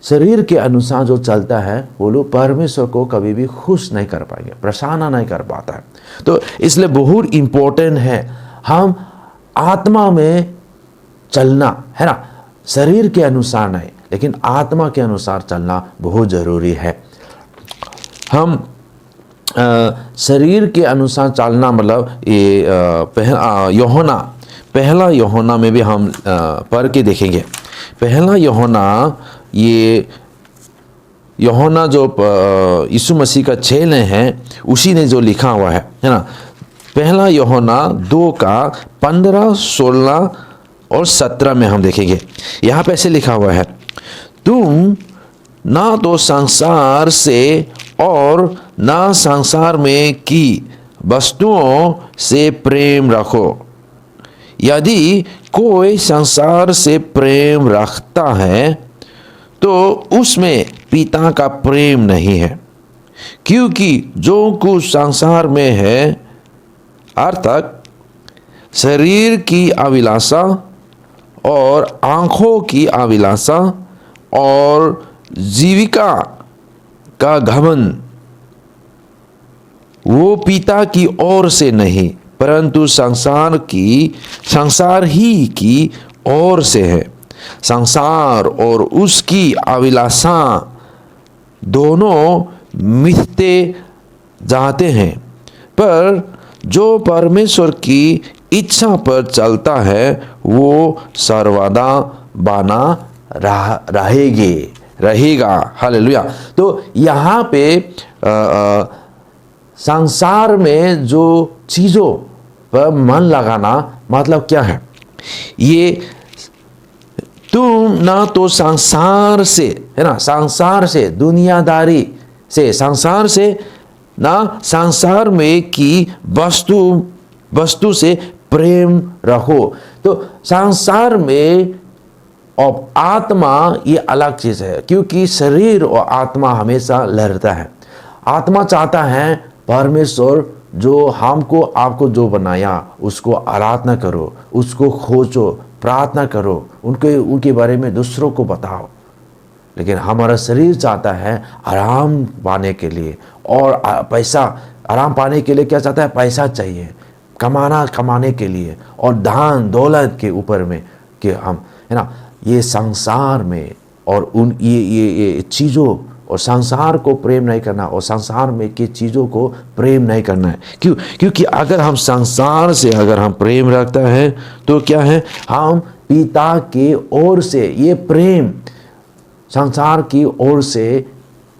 शरीर के अनुसार जो चलता है वो लोग परमेश्वर को कभी भी खुश नहीं कर पाएंगे, प्रसन्न नहीं कर पाता है। तो इसलिए बहुत इम्पोर्टेंट है हम आत्मा में चलना, है ना, शरीर के अनुसार नहीं, लेकिन आत्मा के अनुसार चलना बहुत ज़रूरी है। हम शरीर के अनुसार चालना मतलब ये यूहन्ना पहला यूहन्ना में भी हम पढ़ के देखेंगे। पहला यूहन्ना, ये यूहन्ना जो यीशु मसीह का चेले हैं उसी ने जो लिखा हुआ है ना। पहला यूहन्ना 2 का 15, 16 और 17 में हम देखेंगे। यहाँ पे ऐसे लिखा हुआ है, तुम ना तो संसार से और ना संसार में की वस्तुओं से प्रेम रखो। यदि कोई संसार से प्रेम रखता है तो उसमें पिता का प्रेम नहीं है, क्योंकि जो कुछ संसार में है अर्थात शरीर की अभिलाषा और आंखों की अभिलाषा और जीविका का घमंड, वो पिता की ओर से नहीं परंतु संसार ही की ओर से है। संसार और उसकी अभिलाषा दोनों मिटते जाते हैं, पर जो परमेश्वर की इच्छा पर चलता है वो सर्वदा बना रहेगा। हालेलुया। तो यहाँ पे संसार में जो चीज़ों पर मन लगाना मतलब क्या है? ये तुम ना तो संसार से, है ना, संसार से, दुनियादारी से, संसार से ना संसार में की वस्तु से प्रेम रखो। तो संसार में और आत्मा ये अलग चीज़ है, क्योंकि शरीर और आत्मा हमेशा लड़ता है। आत्मा चाहता है परमेश्वर जो हमको आपको जो बनाया उसको आराधना करो, उसको खोजो, प्रार्थना करो, उनके बारे में दूसरों को बताओ। लेकिन हमारा शरीर चाहता है आराम पाने के लिए और पैसा, आराम पाने के लिए क्या चाहता है? पैसा चाहिए, कमाने के लिए और धन दौलत के ऊपर में कि हम, है ना, ये संसार में और उन ये चीज़ों और संसार को प्रेम नहीं करना और संसार में की चीज़ों को प्रेम नहीं करना है। क्योंकि अगर हम संसार से अगर हम प्रेम रखता है तो क्या है? हम पिता के ओर से, ये प्रेम संसार की ओर से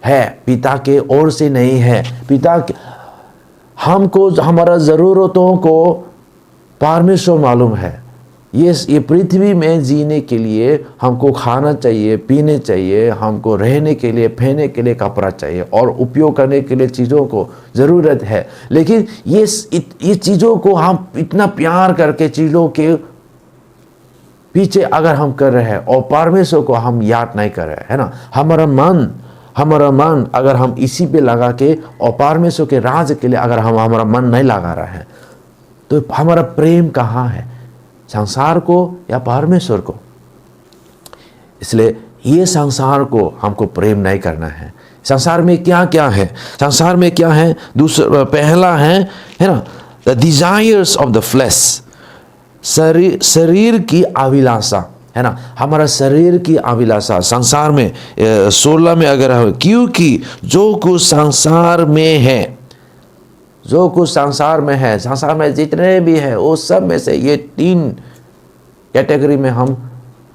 है, पिता के ओर से नहीं है। हमको हमारा ज़रूरतों को परमेश्वर मालूम है। ये पृथ्वी में जीने के लिए हमको खाना चाहिए, पीने चाहिए, हमको रहने के लिए, पहनने के लिए कपड़ा चाहिए और उपयोग करने के लिए चीज़ों को ज़रूरत है। लेकिन ये चीज़ों को हम इतना प्यार करके चीज़ों के पीछे अगर हम कर रहे हैं और परमेश्वर को हम याद नहीं कर रहे हैं ना, हमारा मन अगर हम इसी पे लगा के और परमेश्वर के राज के लिए अगर हम हमारा मन नहीं लगा रहे हैं तो हमारा प्रेम कहाँ है? संसार को या परमेश्वर को? इसलिए ये संसार को हमको प्रेम नहीं करना है। संसार में क्या क्या है? संसार में क्या है? पहला है ना, the desires of the flash, शरीर की अभिलाषा, है ना, हमारा शरीर की अभिलाषा। संसार में 16 में अगर है, क्योंकि जो कुछ संसार में है, जो कुछ संसार में है, संसार में जितने भी है वो सब में से ये 3 कैटेगरी में हम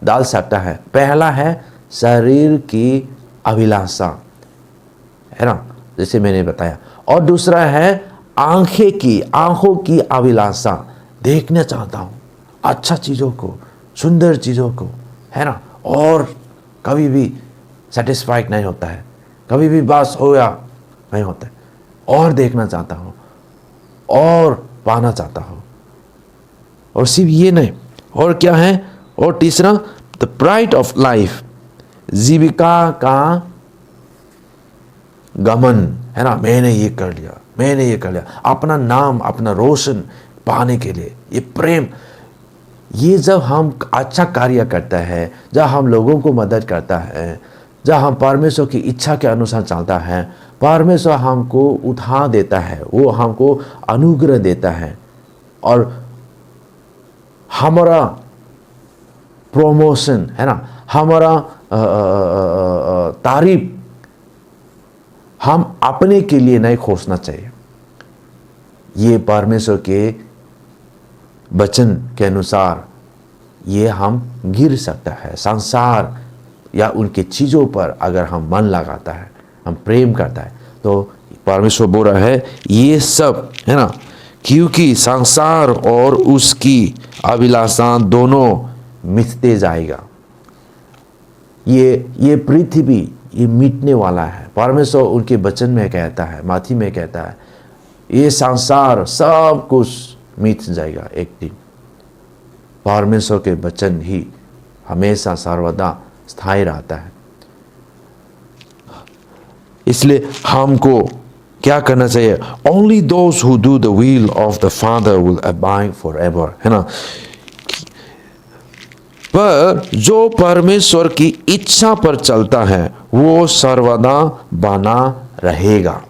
डाल सकता है। पहला है शरीर की अभिलाषा, है ना, जैसे मैंने बताया, और दूसरा है आंखों की अभिलाषा, देखना चाहता हूँ अच्छा चीज़ों को, सुंदर चीज़ों को, है ना, और कभी भी सेटिस्फाइड नहीं होता है, कभी भी बस हो या नहीं होता है, और देखना चाहता हूँ और पाना चाहता हूँ। और सिर्फ ये नहीं, और क्या है? और तीसरा द प्राइड ऑफ लाइफ, जीविका का गमन, है ना, मैंने ये कर लिया, अपना नाम, अपना रोशन पाने के लिए ये प्रेम। ये जब हम अच्छा कार्य करता है, जब हम लोगों को मदद करता है, जब हम परमेश्वर की इच्छा के अनुसार चलता है, परमेश्वर हमको उठा देता है, वो हमको अनुग्रह देता है और हमारा प्रमोशन, है ना, हमारा तारीफ हम अपने के लिए नहीं खोजना चाहिए। ये परमेश्वर के वचन के अनुसार ये हम गिर सकता है। संसार या उनके चीज़ों पर अगर हम मन लगाता है, हम प्रेम करता है, तो परमेश्वर बोल रहा है ये सब है ना, क्योंकि संसार और उसकी अभिलाषा दोनों मिटते जाएगा। ये पृथ्वी ये मिटने वाला है। परमेश्वर उनके वचन में कहता है, माथी में कहता है, ये संसार सब कुछ मिट जाएगा एक दिन। परमेश्वर के वचन ही हमेशा सर्वदा स्थायी रहता है। इसलिए हमको क्या करना चाहिए? Only those who do the will of the father will abide forever, है ना। पर जो परमेश्वर की इच्छा पर चलता है वो सर्वदा बना रहेगा।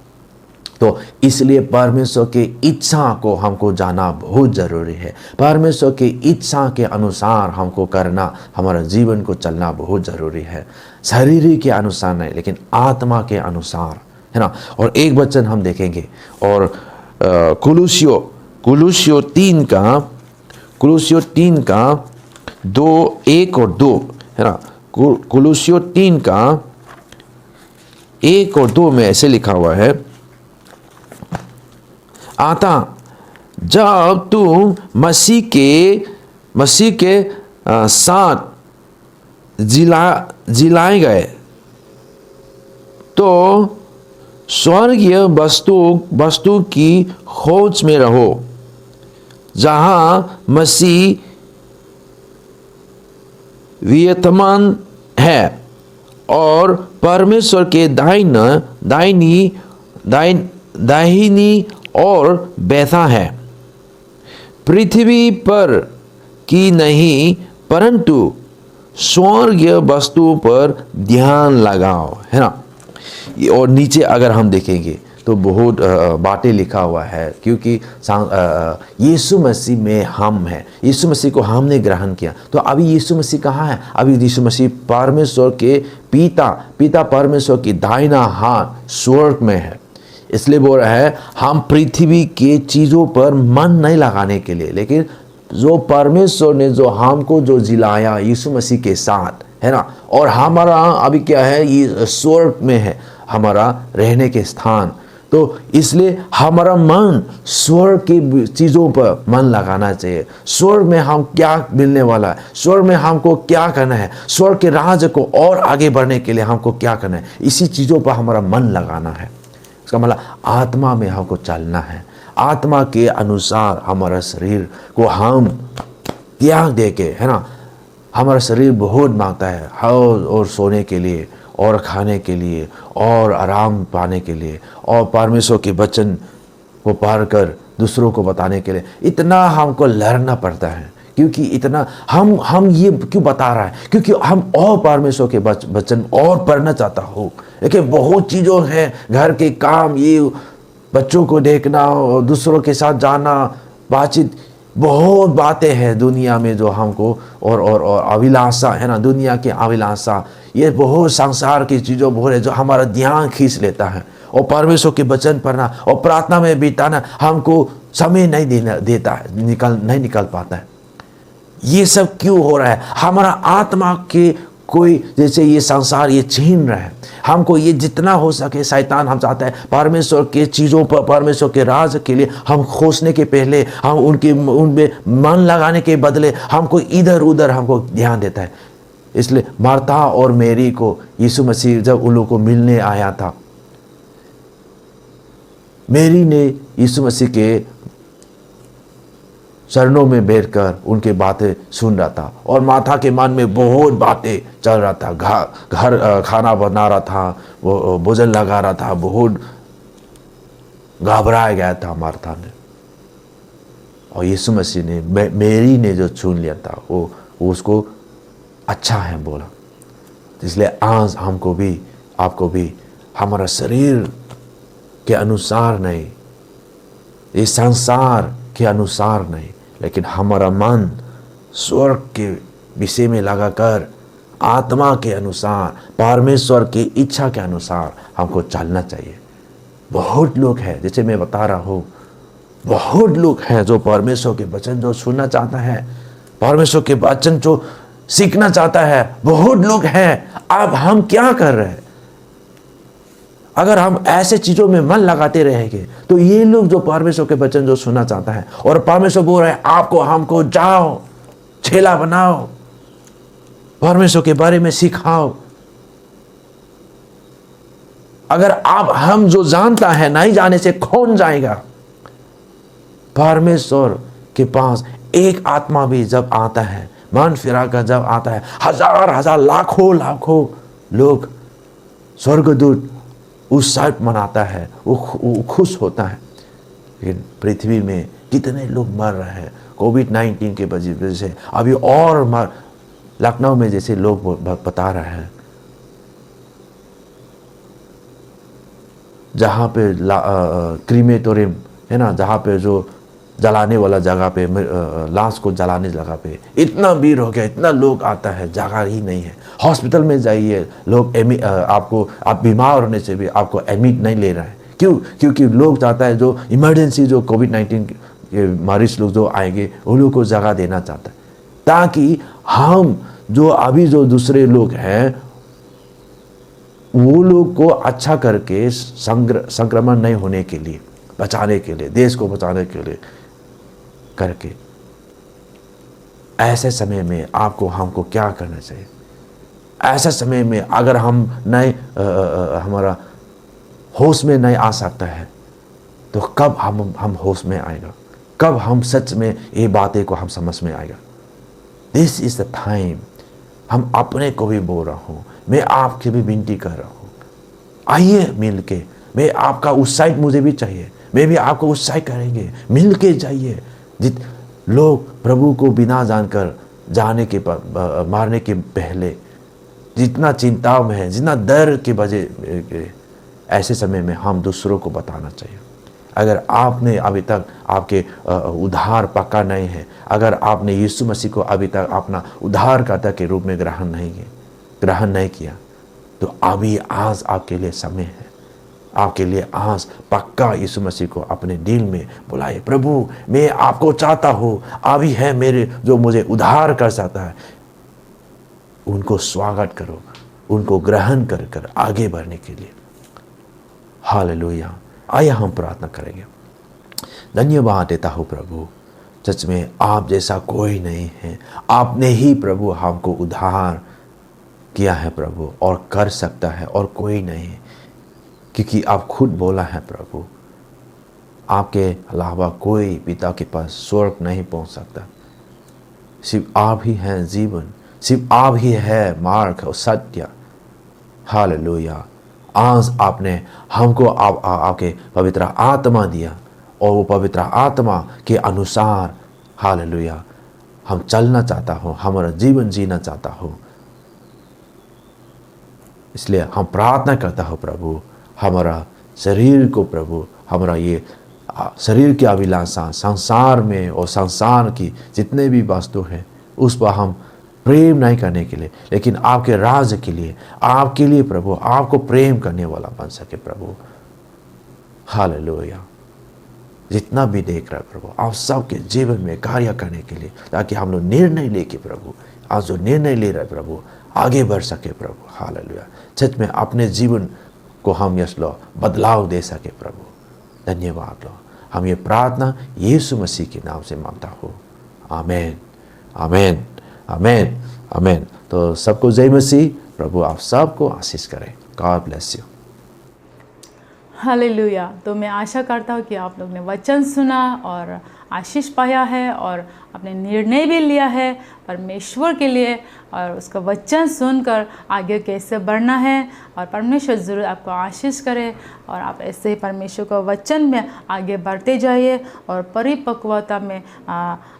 तो इसलिए परमेश्वर की इच्छा को हमको जाना बहुत जरूरी है। परमेश्वर की इच्छा के अनुसार हमको करना, हमारा जीवन को चलना बहुत जरूरी है। शरीर के अनुसार नहीं, लेकिन आत्मा के अनुसार, है ना। और एक वचन हम देखेंगे, और कुलुस्सियों 3 का 1 और 2, है ना। कुलुस्सियों 3 का 1 और 2 में ऐसे लिखा हुआ है, आता जब तुम मसीह के साथ जिलाए गए तो स्वर्गीय वस्तु की खोज में रहो, जहां मसीह विद्यमान है और परमेश्वर के दाहिनी और बैठा है। पृथ्वी पर की नहीं परंतु स्वर्गीय वस्तु पर ध्यान लगाओ, है ना। और नीचे अगर हम देखेंगे तो बहुत बातें लिखा हुआ है, क्योंकि यीशु मसीह में हम हैं, यीशु मसीह को हमने ग्रहण किया। तो अभी यीशु मसीह कहाँ है? अभी यीशु मसीह परमेश्वर के पिता परमेश्वर की दाहिना हाथ स्वर्ग में है। इसलिए बोल रहा है हम पृथ्वी के चीज़ों पर मन नहीं लगाने के लिए, लेकिन जो परमेश्वर ने जो हमको जो जिलाया यीशु मसीह के साथ, है ना। और हमारा अभी क्या है? ये स्वर्ग में है हमारा रहने के स्थान। तो इसलिए हमारा मन स्वर्ग की चीज़ों पर मन लगाना चाहिए। स्वर्ग में हम क्या मिलने वाला है, स्वर्ग में हमको क्या करना है, स्वर्ग के राज्य को और आगे बढ़ने के लिए हमको क्या करना है, इसी चीज़ों पर हमारा मन लगाना है। इसका मतलब आत्मा में हमको चलना है। आत्मा के अनुसार हमारा शरीर को हम त्याग दे के, है ना। हमारा शरीर बहुत मांगता है और सोने के लिए, और खाने के लिए, और आराम पाने के लिए, और परमेश्वर के वचन को पढ़ कर दूसरों को बताने के लिए। इतना हमको लड़ना पड़ता है, क्योंकि इतना हम ये क्यों बता रहा है? क्योंकि हम और परमेश्वर के वचन और पढ़ना चाहता हो। लेकिन बहुत चीज़ों हैं, घर के काम, ये बच्चों को देखना और दूसरों के साथ जाना, बातचीत, बहुत बातें हैं दुनिया में जो हमको और अभिलाषा, है ना। दुनिया की अभिलाषा, ये बहुत संसार की चीज़ों बहुत है जो हमारा ध्यान खींच लेता है। और परमेश्वर के वचन पढ़ना और प्रार्थना में बिताना हमको समय नहीं देता है, नहीं निकल पाता है। ये सब क्यों हो रहा है? हमारा आत्मा के कोई जैसे ये संसार ये छीन रहा है हमको। ये जितना हो सके शैतान हम चाहता है परमेश्वर के चीज़ों पर, परमेश्वर के राज के लिए हम खोजने के पहले, हम उनमें मन लगाने के बदले हमको इधर उधर हमको ध्यान देता है। इसलिए मार्था और मेरी को यीशु मसीह जब उन लोगों को मिलने आया था, मेरी ने यीशु मसीह के चरणों में बैठकर उनके बातें सुन रहा था, और माथा के मन में बहुत बातें चल रहा था। घर खाना बना रहा था, वो भोजन लगा रहा था, बहुत घबराया गया था मार्था ने। और यीशु मसीह ने मेरी ने जो चुन लिया था वो उसको अच्छा है बोला। इसलिए आज हमको भी, आपको भी, हमारा शरीर के अनुसार नहीं, ये संसार के अनुसार नहीं, लेकिन हमारा मन स्वर्ग के विषय में लगाकर आत्मा के अनुसार, परमेश्वर की इच्छा के अनुसार हमको चलना चाहिए। बहुत लोग हैं, जैसे मैं बता रहा हूँ, बहुत लोग हैं जो परमेश्वर के वचन जो सुनना चाहता है, परमेश्वर के वचन जो सीखना चाहता है, बहुत लोग हैं। अब हम क्या कर रहे हैं? अगर हम ऐसे चीजों में मन लगाते रहेंगे तो ये लोग जो परमेश्वर के वचन जो सुनना चाहता है, और परमेश्वर बोल रहे हैं आपको, हमको, जाओ चेला बनाओ, परमेश्वर के बारे में सिखाओ। अगर आप हम जो जानता है नहीं जाने से कौन जाएगा? परमेश्वर के पास एक आत्मा भी जब आता है, मन फिरा कर जब आता है, हजार हजार लाखों लाखों लोग, स्वर्गदूत उस साइड मनाता है, वो खुश होता है। लेकिन पृथ्वी में कितने लोग मर रहे हैं कोविड-19 के वजह से। अभी और लखनऊ में जैसे लोग बता रहे हैं, जहाँ पे क्रीमेटोरियम है ना, जहाँ पे जो जलाने वाला जगह पे, लाश को जलाने जगह पे इतना भीड़ हो गया, इतना लोग आता है, जगह ही नहीं है। हॉस्पिटल में जाइए, लोग आप बीमार होने से भी आपको एडमिट नहीं ले रहा है। क्यों? क्योंकि लोग चाहता है जो इमरजेंसी, जो कोविड-19 के मरीज लोग जो आएंगे उन लोग को जगह देना चाहता है, ताकि हम जो अभी जो दूसरे लोग हैं वो लोग को अच्छा करके संक्रमण नहीं होने के लिए, बचाने के लिए, देश को बचाने के लिए करके, ऐसे समय में आपको हमको क्या करना चाहिए? ऐसे समय में अगर हम नहीं हमारा होश में नहीं आ सकता है तो कब हम होश में आएगा? कब हम सच में ये बातें को हम समझ में आएगा? This is the time. हम अपने को भी बोल रहा हूँ, मैं आपके भी विनती कर रहा हूँ, आइए मिल के। मैं आपका उत्साह मुझे भी चाहिए, मैं भी आपको उत्साह करेंगे, मिल के जाइए। लोग प्रभु को बिना जानकर जाने के मारने के पहले जितना चिंता में है, जितना डर के वजह, ऐसे समय में हम दूसरों को बताना चाहिए। अगर आपने अभी तक आपके उद्धार पक्का नहीं है, अगर आपने यीशु मसीह को अभी तक अपना उद्धारकर्ता के रूप में ग्रहण नहीं किया, तो अभी आज आपके लिए समय है। आपके लिए आज पक्का यीशु मसीह को अपने दिल में बुलाए। प्रभु, मैं आपको चाहता हूँ, अभी है मेरे जो मुझे उद्धार कर सकता है। उनको स्वागत करो, उनको ग्रहण कर आगे बढ़ने के लिए। हालेलुया। आइए हम प्रार्थना करेंगे। धन्यवाद देता हूँ प्रभु, सच में आप जैसा कोई नहीं है। आपने ही प्रभु हमको उद्धार किया है प्रभु, और कर सकता है और कोई नहीं, क्योंकि आप खुद बोला है प्रभु, आपके अलावा कोई पिता के पास स्वर्ग नहीं पहुंच सकता। सिर्फ आप ही हैं जीवन, सिर्फ आप ही है मार्ग और सत्य। हालेलुया। आज आपने हमको आपके पवित्र आत्मा दिया, और वो पवित्र आत्मा के अनुसार हालेलुया हम चलना चाहता हूँ, हमारा जीवन जीना चाहता हूँ। इसलिए हम प्रार्थना करता हो प्रभु, हमारा शरीर को प्रभु, हमारा ये शरीर की अभिलाषा, संसार में और संसार की जितने भी वस्तु हैं उस पर हम प्रेम नहीं करने के लिए, लेकिन आपके राज्य के लिए, आपके लिए प्रभु, आपको प्रेम करने वाला बन सके प्रभु। हालेलुया। जितना भी देख रहा है प्रभु, आप सबके जीवन में कार्य करने के लिए, ताकि हम लोग निर्णय लेके प्रभु, आज जो निर्णय ले रहे प्रभु, आगे बढ़ सके प्रभु। हालेलुया। सच में अपने जीवन को हम यस लो बदलाव दे सके प्रभु। धन्यवाद लो। हम ये प्रार्थना यीशु मसीह के नाम से मांगता हूँ। आमीन, आमीन, आमीन, आमीन। तो सबको जय मसीह। प्रभु आप सबको आशीष करें। God bless you. हालेलुया। तो मैं आशा करता हूँ कि आप लोग ने वचन सुना और आशीष पाया है, और अपने निर्णय भी लिया है परमेश्वर के लिए, और उसका वचन सुनकर आगे कैसे बढ़ना है। और परमेश्वर ज़रूर आपको आशीष करे, और आप ऐसे ही परमेश्वर के वचन में आगे बढ़ते जाइए और परिपक्वता में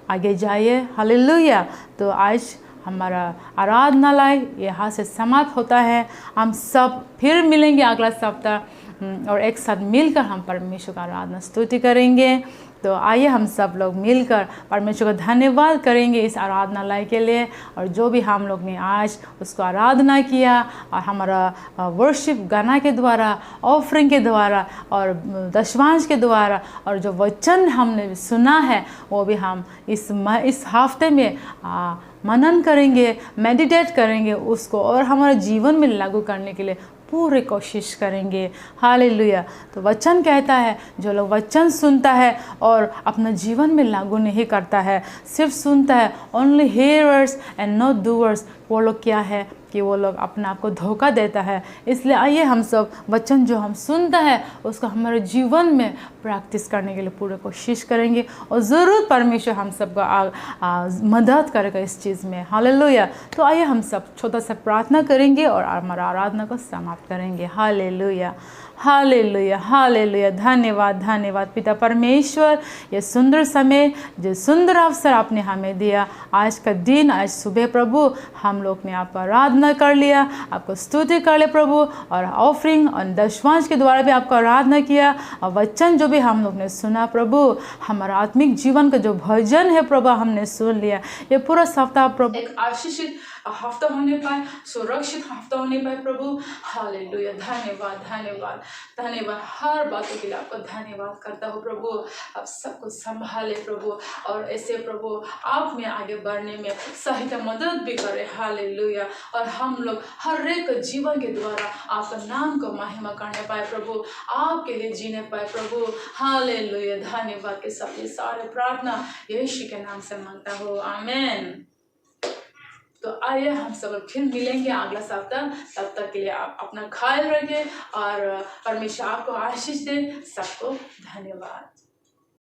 आगे जाइए। हालेलुया। तो आज हमारा आराधनालय यहाँ से समाप्त होता है। हम सब फिर मिलेंगे अगला सप्ताह और एक साथ मिलकर हम परमेश्वर का आराधना स्तुति करेंगे। तो आइए हम सब लोग मिलकर परमेश्वर का धन्यवाद करेंगे इस आराधनालय के लिए, और जो भी हम लोग ने आज उसको आराधना किया और हमारा वर्शिप गाना के द्वारा, ऑफरिंग के द्वारा और दशवांश के द्वारा, और जो वचन हमने सुना है वो भी हम इस हफ्ते में मनन करेंगे, मेडिटेट करेंगे उसको, और हमारे जीवन में लागू करने के लिए पूरी कोशिश करेंगे। हालेलुया। तो वचन कहता है जो लोग वचन सुनता है और अपना जीवन में लागू नहीं करता है, सिर्फ सुनता है, only hearers and not doers, वो लोग क्या है कि वो लोग अपना आप को धोखा देता है। इसलिए आइए हम सब वचन जो हम सुनता है उसको हमारे जीवन में प्रैक्टिस करने के लिए पूरी कोशिश करेंगे, और ज़रूर परमेश्वर हम सबको मदद करेगा इस चीज़ में। हालेलुया। तो आइए हम सब छोटा सा प्रार्थना करेंगे और हमारा आराधना को समाप्त करेंगे। Hallelujah, hallelujah, hallelujah. धन्यवाद, धन्यवाद पिता परमेश्वर, ये सुंदर समय, जो सुंदर अवसर आपने हमें दिया, आज का दिन, आज सुबह प्रभु हम लोग ने आपका आराधना कर लिया, आपको स्तुति कर लिया प्रभु, और ऑफरिंग और दशवांश के द्वारा भी आपका आराधना किया, और वचन जो भी हम लोग ने सुना प्रभु, हमारा आत्मिक जीवन का जो भजन है प्रभु हमने सुन लिया। ये पूरा सप्ताह प्रभु एक आशीषित हफ्ता होने पाए, सुरक्षित हफ्ता होने पाए प्रभु। हालेलुया। धन्यवाद, धन्यवाद, धन्यवाद। हर बातों के लिए आपका धन्यवाद करता हूँ प्रभु। आप सबको संभाले प्रभु, और ऐसे प्रभु आप में आगे बढ़ने में सहायता मदद भी करे। हालेलुया। और हम लोग हर एक जीवन के द्वारा आपका नाम को महिमा करने पाए प्रभु, आपके लिए जीने पाए प्रभु। हालेलुया। धन्यवाद के साथ ये सारे प्रार्थना यीशु के नाम से मांगता हूँ, आमीन। तो आइए हम सब फिर मिलेंगे अगला सप्ताह। तब तक के लिए आप अपना ख्याल रखें और परमेश्वर आपको आशीष दे। सबको धन्यवाद।